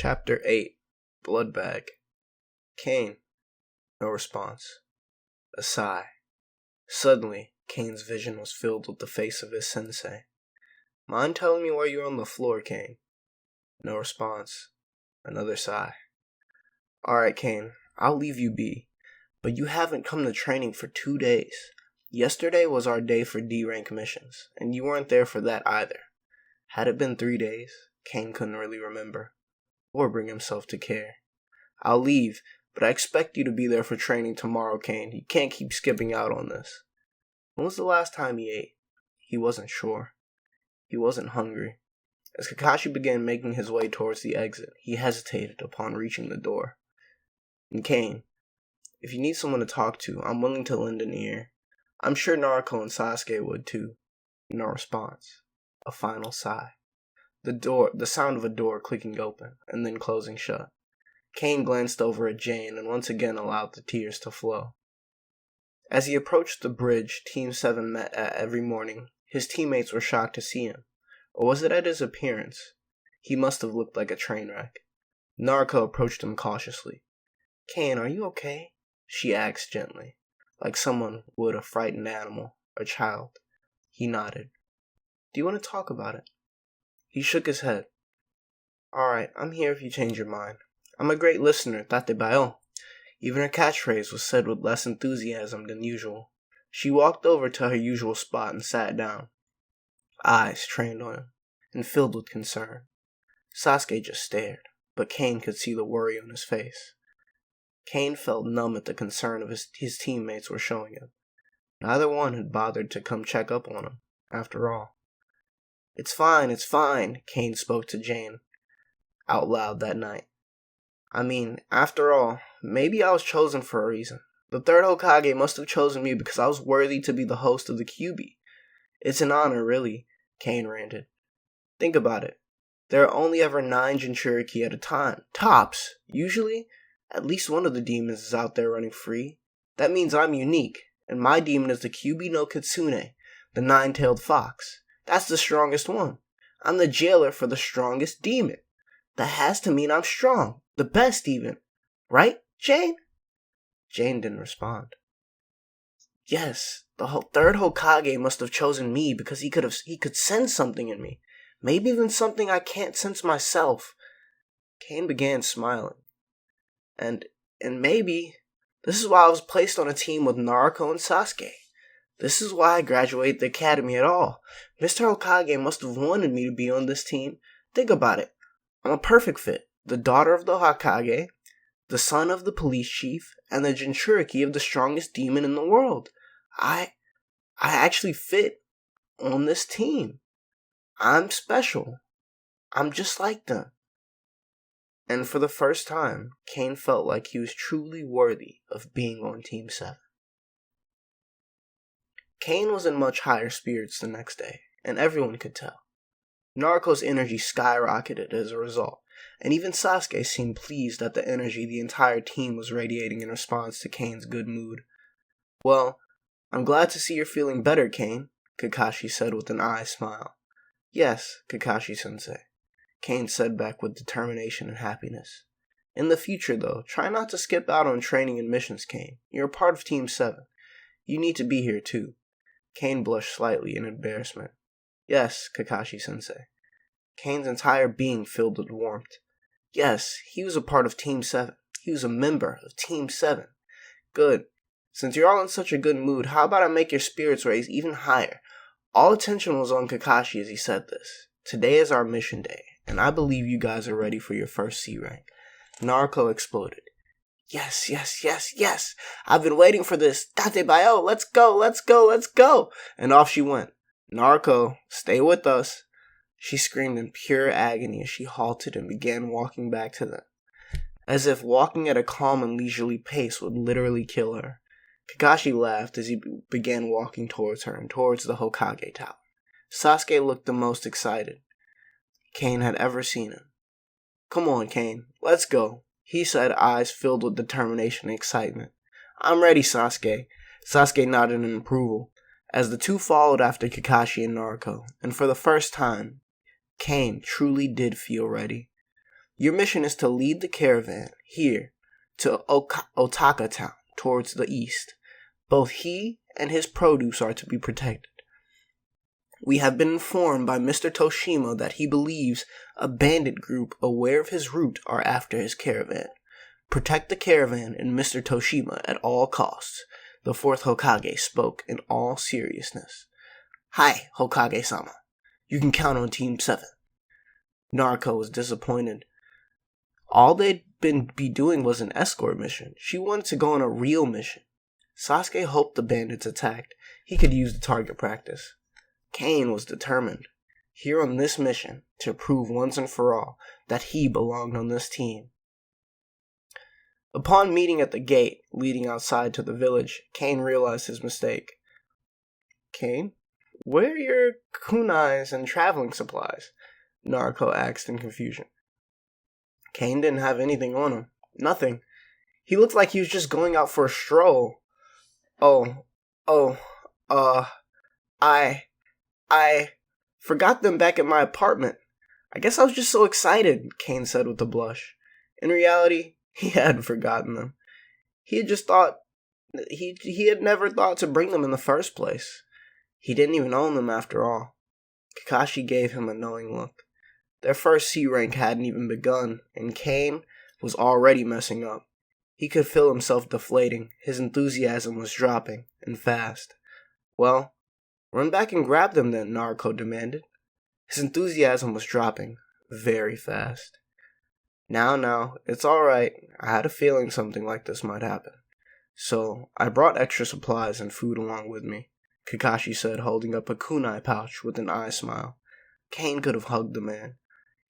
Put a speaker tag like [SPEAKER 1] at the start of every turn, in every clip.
[SPEAKER 1] Chapter 8 BloodBag. Kane. No response. A sigh. Suddenly, Kane's vision was filled with the face of his sensei. Mind telling me why you're on the floor, Kane? No response. Another sigh. Alright, Kane, I'll leave you be. But you haven't come to training for 2 days. Yesterday was our day for D-rank missions, and you weren't there for that either. Had it been 3 days, Kane couldn't really remember, or bring himself to care. I'll leave, but I expect you to be there for training tomorrow, Kane. You can't keep skipping out on this. When was the last time he ate? He wasn't sure. He wasn't hungry. As Kakashi began making his way towards the exit, he hesitated upon reaching the door. And Kane, if you need someone to talk to, I'm willing to lend an ear. I'm sure Naruto and Sasuke would too. No response. A final sigh. The sound of a door clicking open, and then closing shut. Kane glanced over at Jane and once again allowed the tears to flow. As he approached the bridge Team 7 met at every morning, his teammates were shocked to see him. Or was it at his appearance? He must have looked like a train wreck. Naruto approached him cautiously. Kane, are you okay? She asked gently, like someone would a frightened animal or child. He nodded. Do you want to talk about it? He shook his head. Alright, I'm here if you change your mind. I'm a great listener, tate bayo. Even her catchphrase was said with less enthusiasm than usual. She walked over to her usual spot and sat down. Eyes trained on him, and filled with concern. Sasuke just stared, but Kane could see the worry on his face. Kane felt numb at the concern of his teammates were showing him. Neither one had bothered to come check up on him, after all. It's fine, Kane spoke to Jane out loud that night. I mean, after all, maybe I was chosen for a reason. The third Hokage must have chosen me because I was worthy to be the host of the QB. It's an honor, really, Kane ranted. Think about it. There are only ever 9 Jinchuriki at a time. Tops! Usually, at least one of the demons is out there running free. That means I'm unique, and my demon is the QB no Kitsune, the 9-tailed fox. That's the strongest one. I'm the jailer for the strongest demon. That has to mean I'm strong. The best even. Right, Jane? Jane didn't respond. Yes, the third Hokage must have chosen me because he could sense something in me. Maybe even something I can't sense myself. Kane began smiling. And maybe this is why I was placed on a team with Naruto and Sasuke. This is why I graduated the academy at all. Mr. Hokage must have wanted me to be on this team. Think about it. I'm a perfect fit. The daughter of the Hokage, the son of the police chief, and the Jinchuriki of the strongest demon in the world. I actually fit on this team. I'm special. I'm just like them. And for the first time, Kane felt like he was truly worthy of being on Team 7. Kane was in much higher spirits the next day, and everyone could tell. Naruto's energy skyrocketed as a result, and even Sasuke seemed pleased at the energy the entire team was radiating in response to Kane's good mood. Well, I'm glad to see you're feeling better, Kane, Kakashi said with an eye smile. Yes, Kakashi-sensei, Kane said back with determination and happiness. In the future, though, try not to skip out on training and missions, Kane. You're a part of Team 7. You need to be here, too. Kane blushed slightly in embarrassment. Yes, Kakashi-sensei. Kane's entire being filled with warmth. Yes, he was a part of Team 7. He was a member of Team 7. Good. Since you're all in such a good mood, how about I make your spirits raise even higher? All attention was on Kakashi as he said this. Today is our mission day, and I believe you guys are ready for your first C rank. Naruto exploded. Yes. I've been waiting for this. Tate bayo, let's go. And off she went. Naruto, stay with us. She screamed in pure agony as she halted and began walking back to them, as if walking at a calm and leisurely pace would literally kill her. Kakashi laughed as he began walking towards her and towards the Hokage Tower. Sasuke looked the most excited Kane had ever seen him. Come on, Kane, let's go, he said, eyes filled with determination and excitement. I'm ready, Sasuke. Sasuke nodded in approval, as the two followed after Kakashi and Naruto, and for the first time, Kane truly did feel ready. Your mission is to lead the caravan here to Otaka Town towards the east. Both he and his produce are to be protected. We have been informed by Mr. Toshima that he believes a bandit group aware of his route are after his caravan. Protect the caravan and Mr. Toshima at all costs. The fourth Hokage spoke in all seriousness. Hi, Hokage-sama. You can count on Team 7. Naruko was disappointed. All they'd be doing was an escort mission. She wanted to go on a real mission. Sasuke hoped the bandits attacked. He could use the target practice. Kane was determined, here on this mission, to prove once and for all that he belonged on this team. Upon meeting at the gate leading outside to the village, Kane realized his mistake. Kane? Where are your kunais and traveling supplies? Naruko asked in confusion. Kane didn't have anything on him. Nothing. He looked like he was just going out for a stroll. I forgot them back at my apartment. I guess I was just so excited, Kane said with a blush. In reality, he hadn't forgotten them. He had never thought to bring them in the first place. He didn't even own them after all. Kakashi gave him a knowing look. Their first C rank hadn't even begun, and Kane was already messing up. He could feel himself deflating. His enthusiasm was dropping, and fast. Well, run back and grab them then, Naruko demanded. His enthusiasm was dropping, very fast. Now, it's alright. I had a feeling something like this might happen. So, I brought extra supplies and food along with me, Kakashi said, holding up a kunai pouch with an eye smile. Kane could have hugged the man.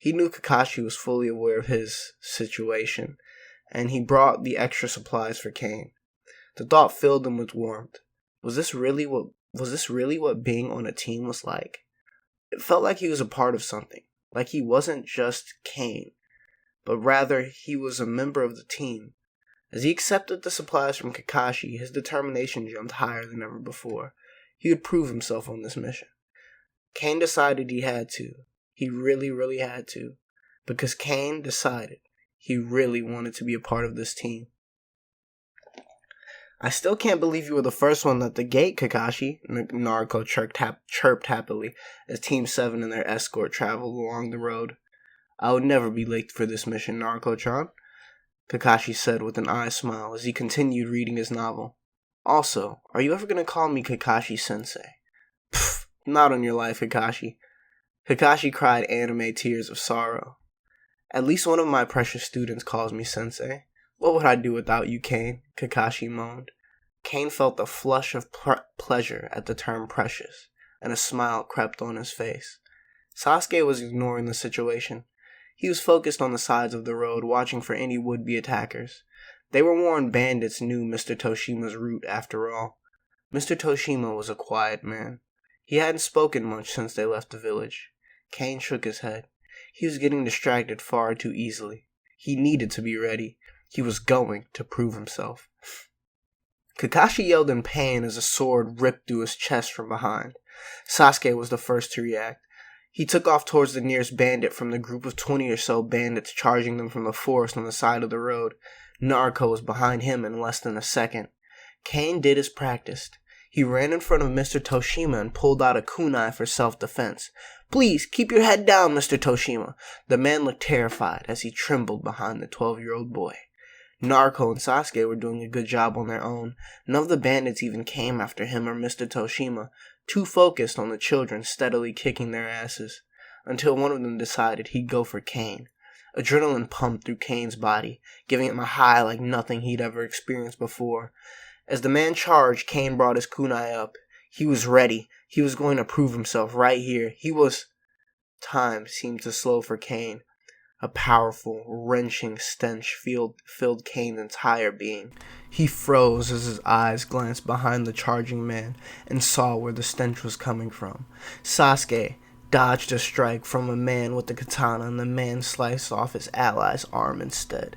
[SPEAKER 1] He knew Kakashi was fully aware of his situation, and he brought the extra supplies for Kane. The thought filled him with warmth. Was this really what being on a team was like? It felt like he was a part of something, like he wasn't just Kane, but rather he was a member of the team. As he accepted the supplies from Kakashi, his determination jumped higher than ever before. He would prove himself on this mission. Kane decided he had to. He really, really had to. Because Kane decided he really wanted to be a part of this team. I still can't believe you were the first one at the gate, Kakashi, Naruko chirped happily as Team 7 and their escort traveled along the road. I would never be late for this mission, Naruko-chan, Kakashi said with an eye smile as he continued reading his novel. Also, are you ever going to call me Kakashi-sensei? Pfft, not on your life, Kakashi. Kakashi cried anime tears of sorrow. At least one of my precious students calls me sensei. What would I do without you, Kane? Kakashi moaned. Kane felt a flush of pleasure at the term precious, and a smile crept on his face. Sasuke was ignoring the situation. He was focused on the sides of the road, watching for any would-be attackers. They were warned bandits knew Mr. Toshima's route after all. Mr. Toshima was a quiet man. He hadn't spoken much since they left the village. Kane shook his head. He was getting distracted far too easily. He needed to be ready. He was going to prove himself. Kakashi yelled in pain as a sword ripped through his chest from behind. Sasuke was the first to react. He took off towards the nearest bandit from the group of 20 or so bandits charging them from the forest on the side of the road. Naruko was behind him in less than a second. Kane did as practiced. He ran in front of Mr. Toshima and pulled out a kunai for self-defense. Please, keep your head down, Mr. Toshima. The man looked terrified as he trembled behind the 12-year-old boy. Naruko and Sasuke were doing a good job on their own. None of the bandits even came after him or Mr. Toshima, too focused on the children steadily kicking their asses, until one of them decided he'd go for Kane. Adrenaline pumped through Kane's body, giving him a high like nothing he'd ever experienced before. As the man charged, Kane brought his kunai up. He was ready. He was going to prove himself right here. Time seemed to slow for Kane. A powerful, wrenching stench filled Kane's entire being. He froze as his eyes glanced behind the charging man and saw where the stench was coming from. Sasuke dodged a strike from a man with the katana, and the man sliced off his ally's arm instead.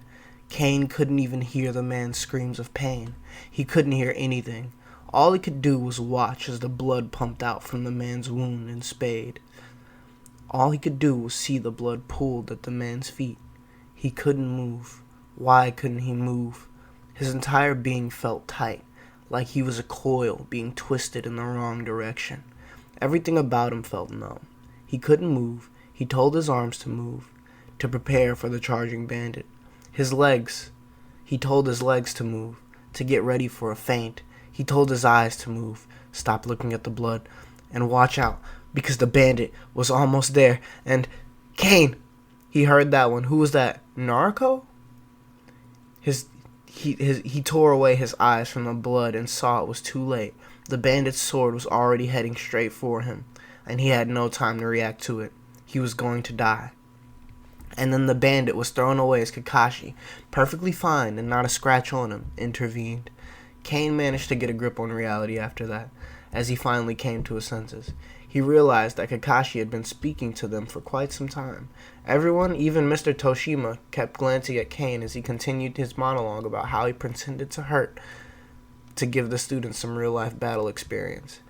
[SPEAKER 1] Kane couldn't even hear the man's screams of pain. He couldn't hear anything. All he could do was watch as the blood pumped out from the man's wound and spade. All he could do was see the blood pooled at the man's feet. He couldn't move. Why couldn't he move? His entire being felt tight, like he was a coil being twisted in the wrong direction. Everything about him felt numb. He couldn't move. He told his arms to move, to prepare for the charging bandit. He told his legs to move, to get ready for a feint. He told his eyes to move, stop looking at the blood, and watch out, because the bandit was almost there, and... Kane! He heard that one. Who was that? Narco? He tore away his eyes from the blood and saw it was too late. The bandit's sword was already heading straight for him, and he had no time to react to it. He was going to die. And then the bandit was thrown away as Kakashi, perfectly fine and not a scratch on him, intervened. Kane managed to get a grip on reality after that, as he finally came to his senses. He realized that Kakashi had been speaking to them for quite some time. Everyone, even Mr. Toshima, kept glancing at Kane as he continued his monologue about how he pretended to hurt to give the students some real-life battle experience.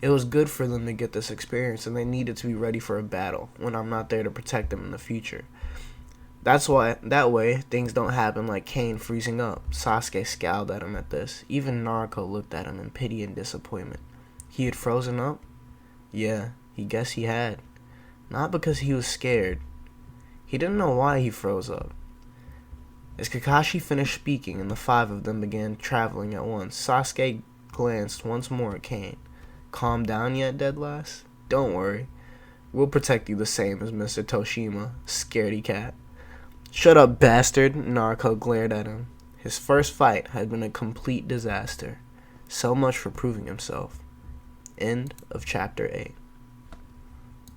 [SPEAKER 1] It was good for them to get this experience, and they needed to be ready for a battle when I'm not there to protect them in the future. That way, things don't happen like Kane freezing up. Sasuke scowled at him at this. Even Naruto looked at him in pity and disappointment. He had frozen up? Yeah, he guessed he had. Not because he was scared. He didn't know why he froze up. As Kakashi finished speaking and the five of them began traveling at once, Sasuke glanced once more at Kane. Calm down yet, Deadlass? Don't worry. We'll protect you the same as Mr. Toshima, scaredy cat. Shut up, bastard, Naruto glared at him. His first fight had been a complete disaster. So much for proving himself. End of Chapter 8.